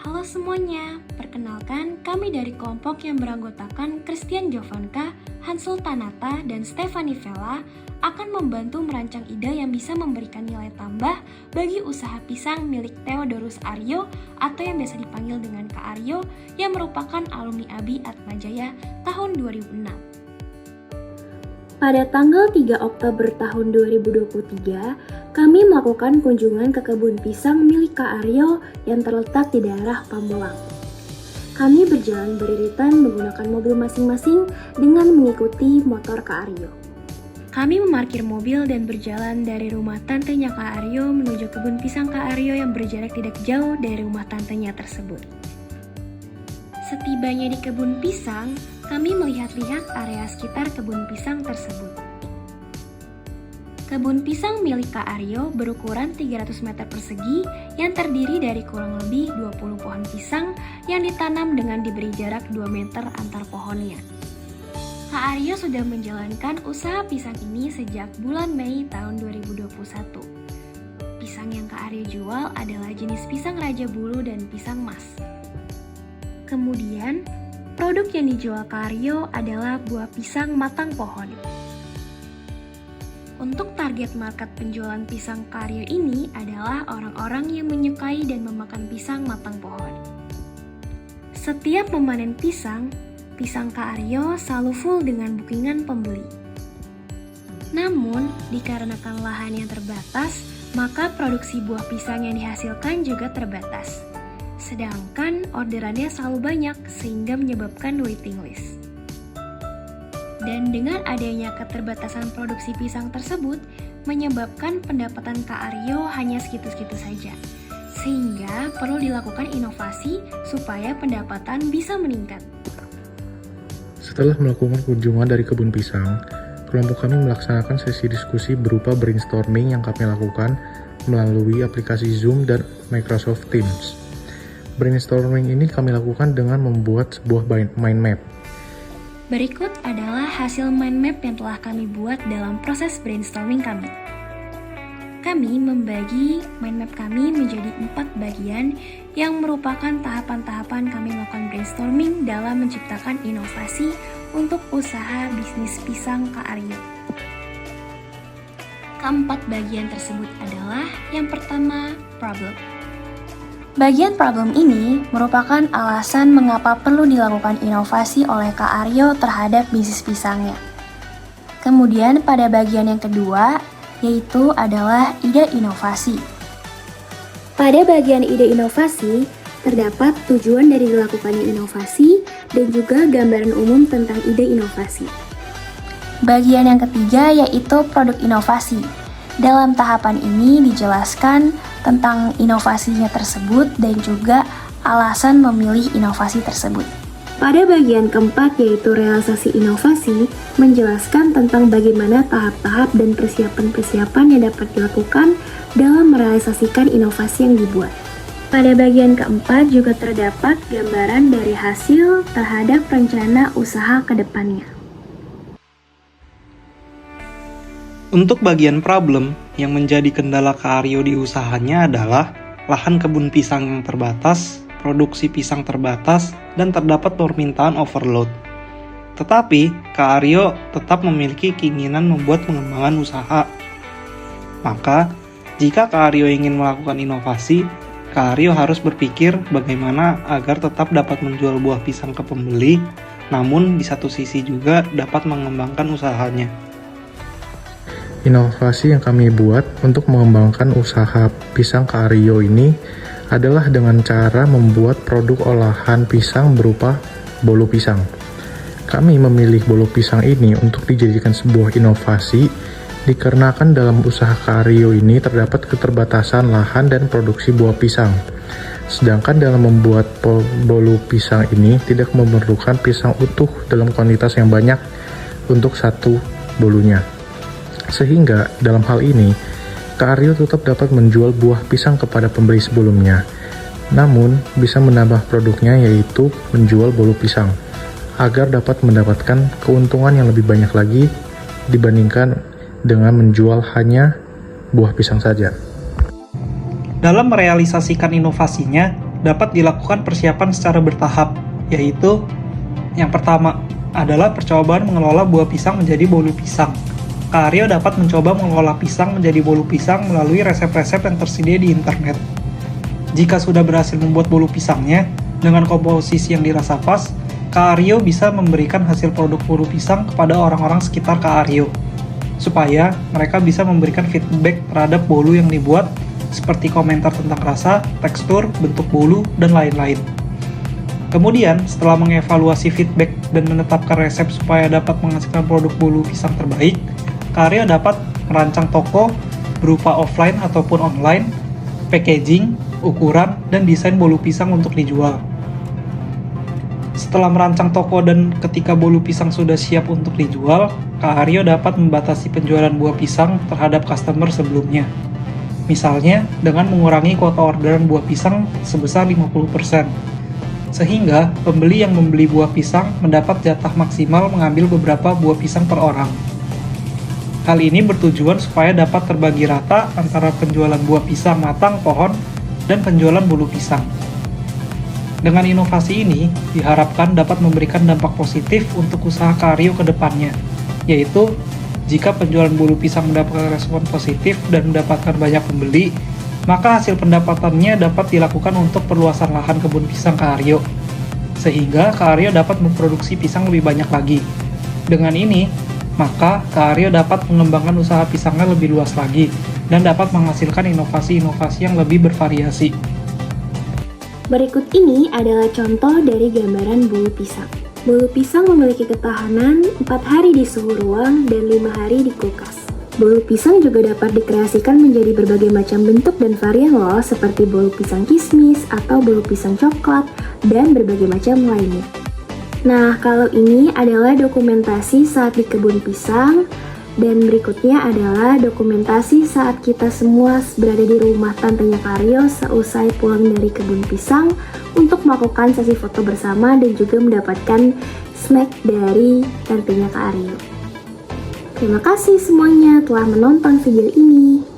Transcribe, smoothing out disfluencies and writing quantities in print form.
Halo semuanya, perkenalkan kami dari kelompok yang beranggotakan Christian Jovanka, Hansel Tanata, dan Stefani Vella akan membantu merancang ide yang bisa memberikan nilai tambah bagi usaha pisang milik Theodorus Aryo atau yang biasa dipanggil dengan Kak Aryo yang merupakan alumni ABI Atmajaya tahun 2006. Pada tanggal 3 Oktober tahun 2023, kami melakukan kunjungan ke kebun pisang milik Kak Aryo yang terletak di daerah Pamulang. Kami berjalan beriritan menggunakan mobil masing-masing dengan mengikuti motor Kak Aryo. Kami memarkir mobil dan berjalan dari rumah tantenya Kak Aryo menuju kebun pisang Kak Aryo yang berjarak tidak jauh dari rumah tantenya tersebut. Setibanya di kebun pisang, kami melihat-lihat area sekitar kebun pisang tersebut. Kebun pisang milik Kak Aryo berukuran 300 meter persegi yang terdiri dari kurang lebih 20 pohon pisang yang ditanam dengan diberi jarak 2 meter antar pohonnya. Kak Aryo sudah menjalankan usaha pisang ini sejak bulan Mei tahun 2021. Pisang yang Kak Aryo jual adalah jenis pisang Raja Bulu dan pisang mas. Kemudian, produk yang dijual Kak Aryo adalah buah pisang matang pohon. Untuk target market penjualan pisang Kak Aryo ini adalah orang-orang yang menyukai dan memakan pisang matang pohon. Setiap memanen pisang Kak Aryo selalu full dengan bookingan pembeli. Namun, dikarenakan lahan yang terbatas, maka produksi buah pisang yang dihasilkan juga terbatas. Sedangkan orderannya selalu banyak sehingga menyebabkan waiting list. Dan dengan adanya keterbatasan produksi pisang tersebut, menyebabkan pendapatan Kak Aryo hanya segitu-segitu saja. Sehingga perlu dilakukan inovasi supaya pendapatan bisa meningkat. Setelah melakukan kunjungan dari kebun pisang, kelompok kami melaksanakan sesi diskusi berupa brainstorming yang kami lakukan melalui aplikasi Zoom dan Microsoft Teams. Brainstorming ini kami lakukan dengan membuat sebuah mind map. Berikut adalah hasil mind map yang telah kami buat dalam proses brainstorming kami. Kami membagi mind map kami menjadi 4 bagian yang merupakan tahapan-tahapan kami melakukan brainstorming dalam menciptakan inovasi untuk usaha bisnis pisang Kak Aryo. Keempat bagian tersebut adalah yang pertama, problem. Bagian problem ini merupakan alasan mengapa perlu dilakukan inovasi oleh Kak Aryo terhadap bisnis pisangnya. Kemudian pada bagian yang kedua, yaitu adalah ide inovasi. Pada bagian ide inovasi, terdapat tujuan dari dilakukannya inovasi dan juga gambaran umum tentang ide inovasi. Bagian yang ketiga yaitu produk inovasi. Dalam tahapan ini dijelaskan tentang inovasinya tersebut dan juga alasan memilih inovasi tersebut. Pada bagian keempat yaitu realisasi inovasi, menjelaskan tentang bagaimana tahap-tahap dan persiapan-persiapan yang dapat dilakukan dalam merealisasikan inovasi yang dibuat. Pada bagian keempat juga terdapat gambaran dari hasil terhadap rencana usaha ke depannya. Untuk bagian problem, yang menjadi kendala Kak Aryo di usahanya adalah lahan kebun pisang yang terbatas, produksi pisang terbatas, dan terdapat permintaan overload. Tetapi, Kak Aryo tetap memiliki keinginan membuat pengembangan usaha. Maka, jika Kak Aryo ingin melakukan inovasi, Kak Aryo harus berpikir bagaimana agar tetap dapat menjual buah pisang ke pembeli, namun di satu sisi juga dapat mengembangkan usahanya. Inovasi yang kami buat untuk mengembangkan usaha pisang Kak Aryo ini adalah dengan cara membuat produk olahan pisang berupa bolu pisang. Kami memilih bolu pisang ini untuk dijadikan sebuah inovasi dikarenakan dalam usaha Kak Aryo ini terdapat keterbatasan lahan dan produksi buah pisang. Sedangkan dalam membuat bolu pisang ini tidak memerlukan pisang utuh dalam kuantitas yang banyak untuk satu bolunya. Sehingga dalam hal ini, Kak Aryo tetap dapat menjual buah pisang kepada pembeli sebelumnya. Namun, bisa menambah produknya yaitu menjual bolu pisang, agar dapat mendapatkan keuntungan yang lebih banyak lagi dibandingkan dengan menjual hanya buah pisang saja. Dalam merealisasikan inovasinya, dapat dilakukan persiapan secara bertahap, yaitu yang pertama adalah percobaan mengelola buah pisang menjadi bolu pisang. Kak Aryo dapat mencoba mengelola pisang menjadi bolu pisang melalui resep-resep yang tersedia di internet. Jika sudah berhasil membuat bolu pisangnya dengan komposisi yang dirasa pas, Kak Aryo bisa memberikan hasil produk bolu pisang kepada orang-orang sekitar Kak Aryo, supaya mereka bisa memberikan feedback terhadap bolu yang dibuat, seperti komentar tentang rasa, tekstur, bentuk bolu, dan lain-lain. Kemudian, setelah mengevaluasi feedback dan menetapkan resep supaya dapat menghasilkan produk bolu pisang terbaik, Kak Aryo dapat merancang toko berupa offline ataupun online, packaging, ukuran, dan desain bolu pisang untuk dijual. Setelah merancang toko dan ketika bolu pisang sudah siap untuk dijual, Kak Aryo dapat membatasi penjualan buah pisang terhadap customer sebelumnya. Misalnya, dengan mengurangi kuota orderan buah pisang sebesar 50%. Sehingga, pembeli yang membeli buah pisang mendapat jatah maksimal mengambil beberapa buah pisang per orang. Hal ini bertujuan supaya dapat terbagi rata antara penjualan buah pisang matang pohon dan penjualan bolu pisang. Dengan inovasi ini, diharapkan dapat memberikan dampak positif untuk usaha Kak Aryo ke depannya, yaitu jika penjualan bolu pisang mendapatkan respon positif dan mendapatkan banyak pembeli, maka hasil pendapatannya dapat dilakukan untuk perluasan lahan kebun pisang Kak Aryo, sehingga Kak Aryo dapat memproduksi pisang lebih banyak lagi. Dengan ini, maka Kak Aryo dapat mengembangkan usaha pisangnya lebih luas lagi dan dapat menghasilkan inovasi-inovasi yang lebih bervariasi. Berikut ini adalah contoh dari gambaran bolu pisang. Bolu pisang memiliki ketahanan 4 hari di suhu ruang dan 5 hari di kulkas. Bolu pisang juga dapat dikreasikan menjadi berbagai macam bentuk dan varian loh, seperti bolu pisang kismis atau bolu pisang coklat dan berbagai macam lainnya. Nah, kalau ini adalah dokumentasi saat di kebun pisang, dan berikutnya adalah dokumentasi saat kita semua berada di rumah tantenya Kak Aryo seusai pulang dari kebun pisang untuk melakukan sesi foto bersama dan juga mendapatkan snack dari tantenya Kak Aryo. Terima kasih semuanya telah menonton video ini.